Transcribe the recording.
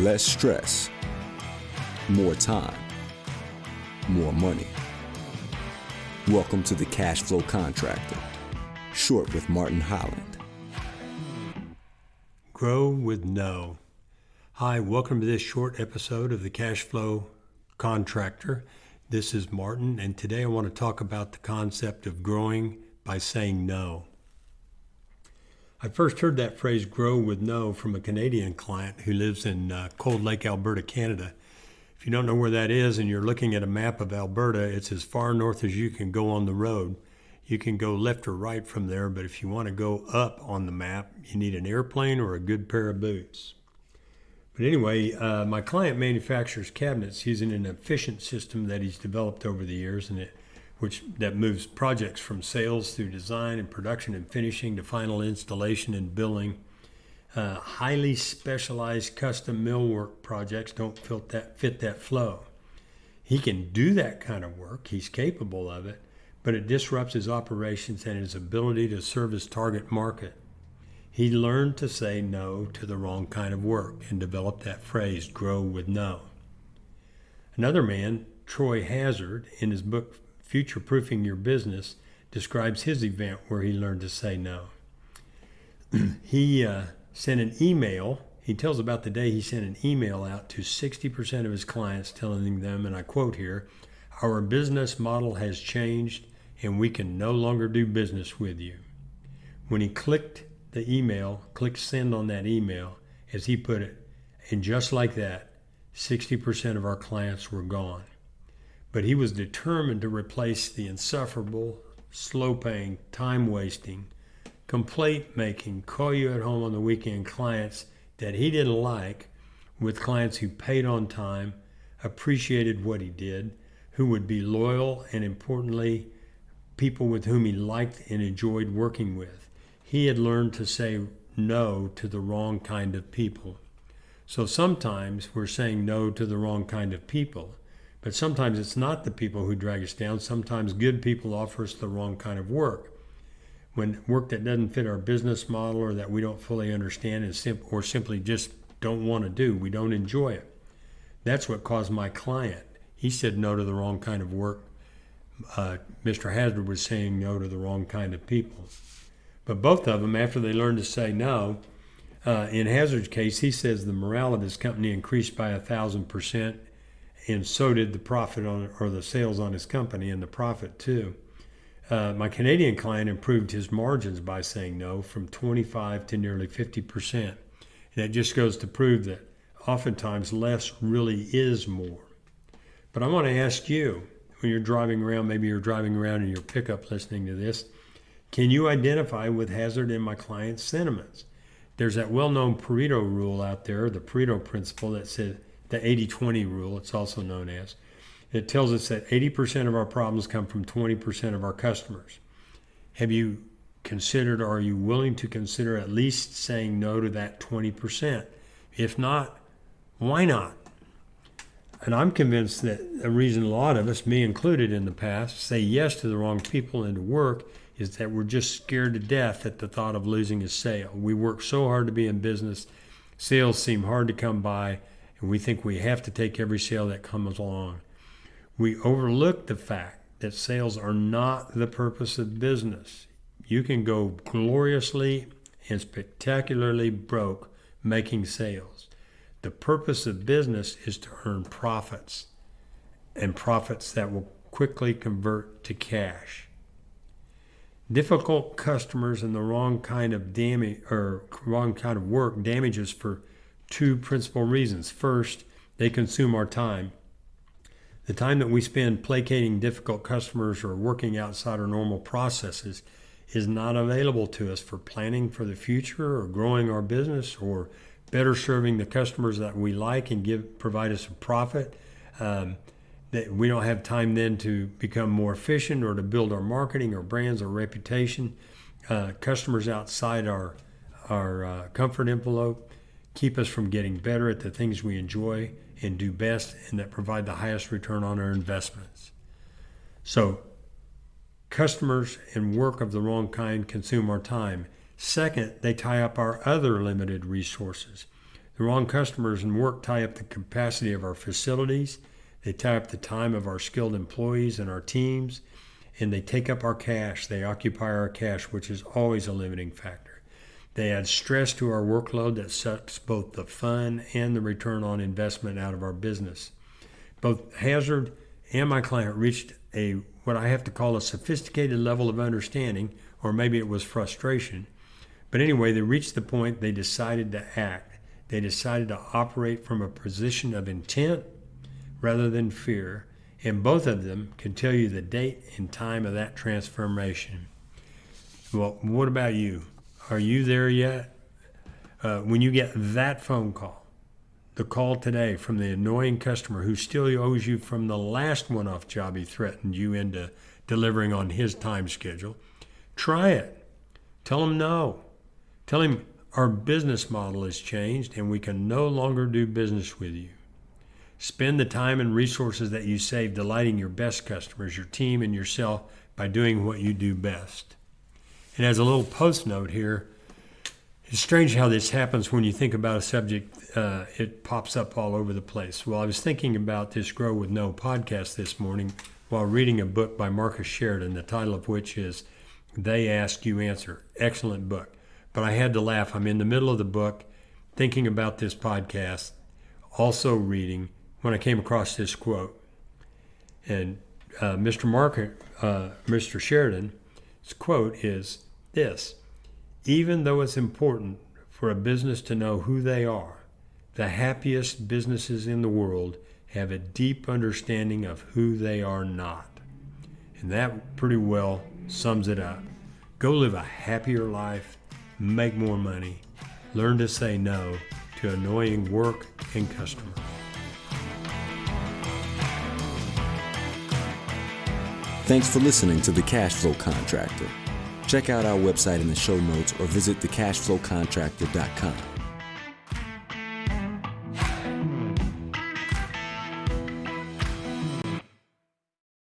less stress, more time, more money. Welcome to the Cash Flow Contractor, short with Martin Holland. Grow with no. Hi, welcome to this short episode of the Cash Flow Contractor. This is Martin, and today I want to talk about the concept of growing by saying no. I first heard that phrase, grow with no, from a Canadian client who lives in Cold Lake, Alberta, Canada. If you don't know where that is and you're looking at a map of Alberta, it's as far north as you can go on the road. You can go left or right from there, but if you want to go up on the map, you need an airplane or a good pair of boots. But anyway, my client manufactures cabinets using an efficient system that he's developed over the years, and that moves projects from sales through design and production and finishing to final installation and billing. Highly specialized custom millwork projects don't fit that flow. He can do that kind of work. He's capable of it, but it disrupts his operations and his ability to serve his target market. He learned to say no to the wrong kind of work and developed that phrase, grow with no. Another man, Troy Hazard, in his book, Future-Proofing Your Business, describes his event where he learned to say no. He sent an email. He tells about the day he sent an email out to 60% of his clients telling them, and I quote here, "Our business model has changed and we can no longer do business with you." When he clicked send on that email, as he put it, and just like that, 60% of our clients were gone. But he was determined to replace the insufferable, slow-paying, time-wasting, complaint-making, call-you-at-home on the weekend clients that he didn't like with clients who paid on time, appreciated what he did, who would be loyal, and importantly, people with whom he liked and enjoyed working with. He had learned to say no to the wrong kind of people. So sometimes we're saying no to the wrong kind of people. But sometimes it's not the people who drag us down. Sometimes good people offer us the wrong kind of work. When work that doesn't fit our business model or that we don't fully understand or simply just don't want to do, we don't enjoy it. That's what caused my client. He said no to the wrong kind of work. Mr. Hazard was saying no to the wrong kind of people. But both of them, after they learned to say no, in Hazard's case, he says the morale of his company increased by 1,000%. And so did the profit the sales on his company, and the profit too. My Canadian client improved his margins by saying no from 25 to nearly 50%. And that just goes to prove that oftentimes less really is more. But I want to ask you, when you're driving around, maybe you're driving around in your pickup listening to this, can you identify with Hazard and my client's sentiments? There's that well-known Pareto rule out there, the Pareto principle that says, the 80-20 rule, it's also known as. It tells us that 80% of our problems come from 20% of our customers. Have you considered, or are you willing to consider at least saying no to that 20%? If not, why not? And I'm convinced that a reason a lot of us, me included in the past, say yes to the wrong people and to work is that we're just scared to death at the thought of losing a sale. We work so hard to be in business, sales seem hard to come by, and we think we have to take every sale that comes along. We overlook the fact that sales are not the purpose of business. You can go gloriously and spectacularly broke making sales. The purpose of business is to earn profits, and profits that will quickly convert to cash. Difficult customers and the wrong kind of work damages for two principal reasons. First, they consume our time. The time that we spend placating difficult customers or working outside our normal processes is not available to us for planning for the future or growing our business or better serving the customers that we like and provide us a profit. That we don't have time then to become more efficient or to build our marketing, our brands, our reputation. Customers outside our comfort envelope keep us from getting better at the things we enjoy and do best and that provide the highest return on our investments. So customers and work of the wrong kind consume our time. Second, they tie up our other limited resources. The wrong customers and work tie up the capacity of our facilities. They tie up the time of our skilled employees and our teams, and they take up our cash. They occupy our cash, which is always a limiting factor. They add stress to our workload that sucks both the fun and the return on investment out of our business. Both Hazard and my client reached what I have to call a sophisticated level of understanding, or maybe it was frustration. But anyway, they reached the point they decided to act. They decided to operate from a position of intent rather than fear. And both of them can tell you the date and time of that transformation. Well, what about you? Are you there yet? When you get that phone call, the call today from the annoying customer who still owes you from the last one-off job he threatened you into delivering on his time schedule, try it. Tell him no. Tell him our business model has changed and we can no longer do business with you. Spend the time and resources that you save delighting your best customers, your team, and yourself by doing what you do best. And as a little post note here, it's strange how this happens when you think about a subject. It pops up all over the place. Well, I was thinking about this Grow With No podcast this morning while reading a book by Marcus Sheridan, the title of which is They Ask, You Answer. Excellent book. But I had to laugh. I'm in the middle of the book thinking about this podcast, also reading, when I came across this quote. And Mr. Sheridan's quote is this: even though it's important for a business to know who they are, the happiest businesses in the world have a deep understanding of who they are not. And that pretty well sums it up. Go live a happier life, make more money, learn to say no to annoying work and customers. Thanks for listening to The Cash Flow Contractor. Check out our website in the show notes or visit thecashflowcontractor.com.